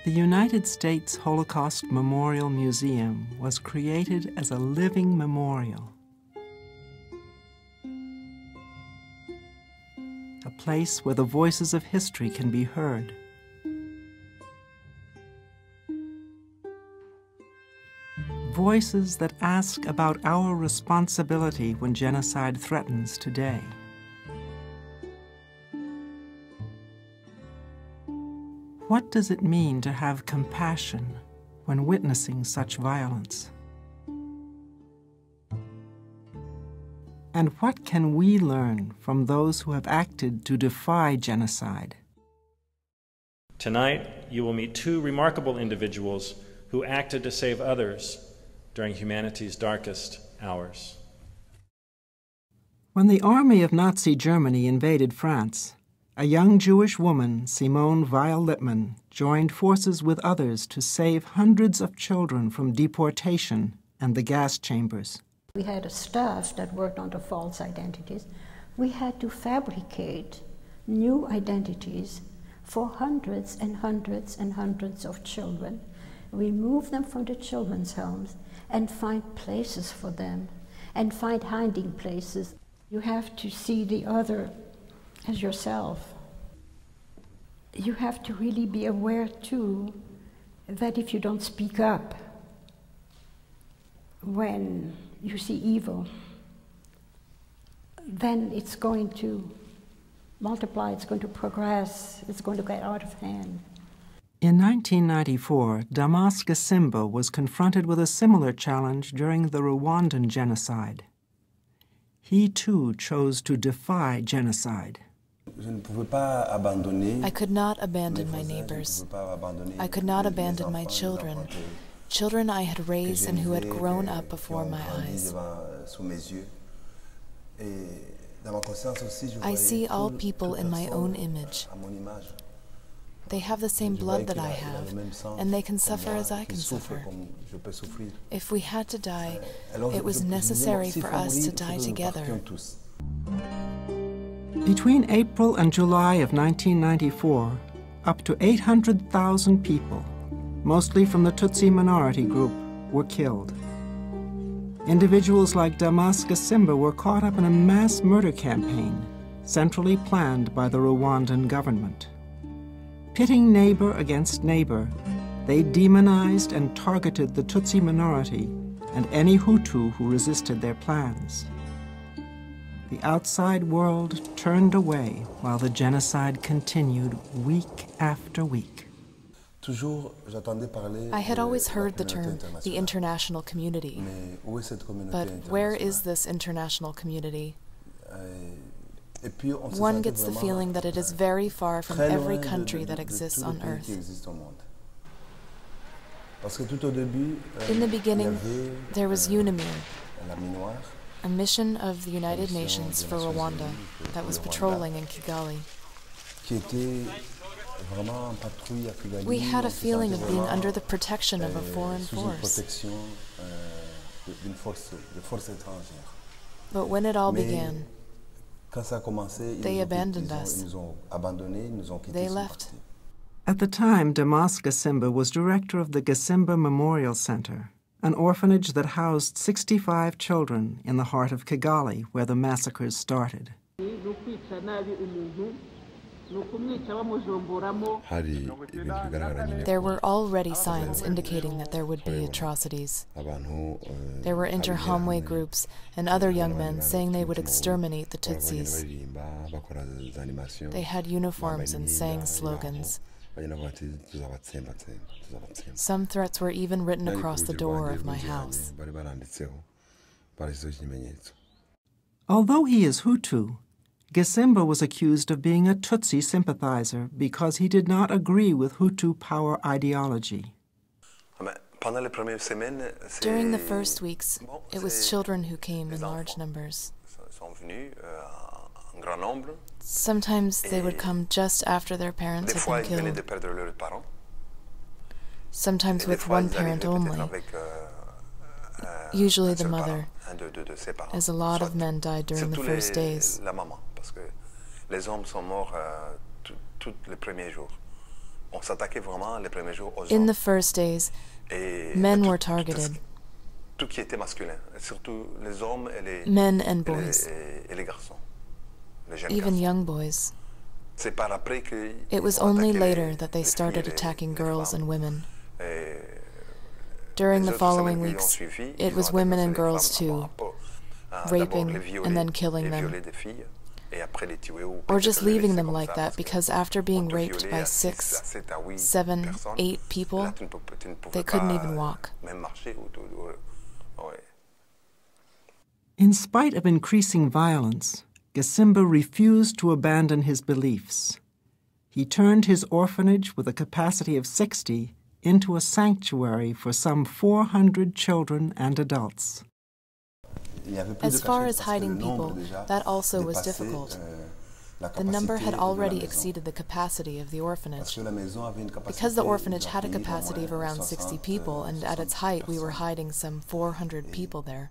The United States Holocaust Memorial Museum was created as a living memorial, a place where the voices of history can be heard. Voices that ask about our responsibility when genocide threatens today. What does it mean to have compassion when witnessing such violence? And what can we learn from those who have acted to defy genocide? Tonight, you will meet two remarkable individuals who acted to save others during humanity's darkest hours. When the army of Nazi Germany invaded France, a young Jewish woman, Simone Weil Lipman, joined forces with others to save hundreds of children from deportation and the gas chambers. We had a staff that worked on the false identities. We had to fabricate new identities for hundreds and hundreds and hundreds of children, remove them from the children's homes, and find places for them, and find hiding places. You have to see the other as yourself. You have to really be aware, too, that if you don't speak up when you see evil, then it's going to multiply, it's going to progress, it's going to get out of hand. In 1994, Damas Gisimba was confronted with a similar challenge during the Rwandan genocide. He, too, chose to defy genocide. I could not abandon my neighbors. I could not abandon my children, children I had raised and who had grown up before my eyes. I see all people in my own image. They have the same blood that I have, and they can suffer as I can suffer. If we had to die, it was necessary for us to die together. Between April and July of 1994, up to 800,000 people, mostly from the Tutsi minority group, were killed. Individuals like Damas Gisimba were caught up in a mass murder campaign, centrally planned by the Rwandan government. Pitting neighbor against neighbor, they demonized and targeted the Tutsi minority and any Hutu who resisted their plans. The outside world turned away while the genocide continued week after week. I had always heard the term, the international community. But where is this international community? One gets the feeling that it is very far from every country that exists on Earth. In the beginning, there was UNAMIR, a mission of the United Nations for Rwanda that was patrolling in Kigali. We had a feeling of being under the protection of a foreign force. But when it all began, they abandoned us. They left. At the time, Damas Gisimba was director of the Gisimba Memorial Center, an orphanage that housed 65 children in the heart of Kigali, where the massacres started. There were already signs indicating that there would be atrocities. There were Interahamwe groups and other young men saying they would exterminate the Tutsis. They had uniforms and sang slogans. Some threats were even written across the door of my house. Although he is Hutu, Gisimba was accused of being a Tutsi sympathizer because he did not agree with Hutu power ideology. During the first weeks, it was children who came in large numbers. Sometimes they would come just after their parents had been killed. Sometimes with one parent only, usually the mother, as a lot of men died during the first days. In the first days, men were targeted. Men and boys. Even young boys. It was only later that they started attacking girls and women. During the following weeks, it was women and girls too, raping and then killing them. Or just leaving them like that, because after being raped by 6, 7, 8 people, they couldn't even walk. In spite of increasing violence, Gisimba refused to abandon his beliefs. He turned his orphanage with a capacity of 60 into a sanctuary for some 400 children and adults. As far as hiding people, that also was difficult. The number had already exceeded the capacity of the orphanage. Because the orphanage had a capacity of around 60 people, and at its height we were hiding some 400 people there.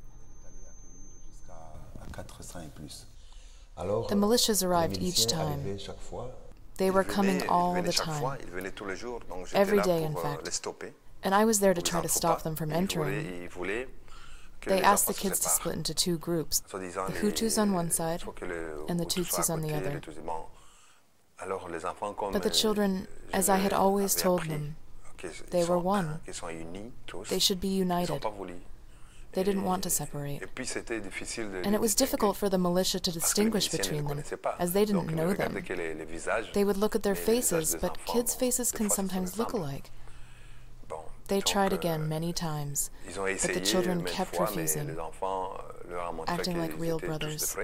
The militias arrived each time. They were coming all the time, every day in fact, and I was there to try to stop them from entering. They asked the kids to split into 2 groups, the Hutus on one side and the Tutsis on the other. But the children, as I had always told them, they were one. They should be united. They didn't want to separate. And it was difficult for the militia to distinguish between them, as they didn't know them. They would look at their faces, but kids' faces can sometimes look alike. They tried again many times, but the children kept refusing, acting like real brothers.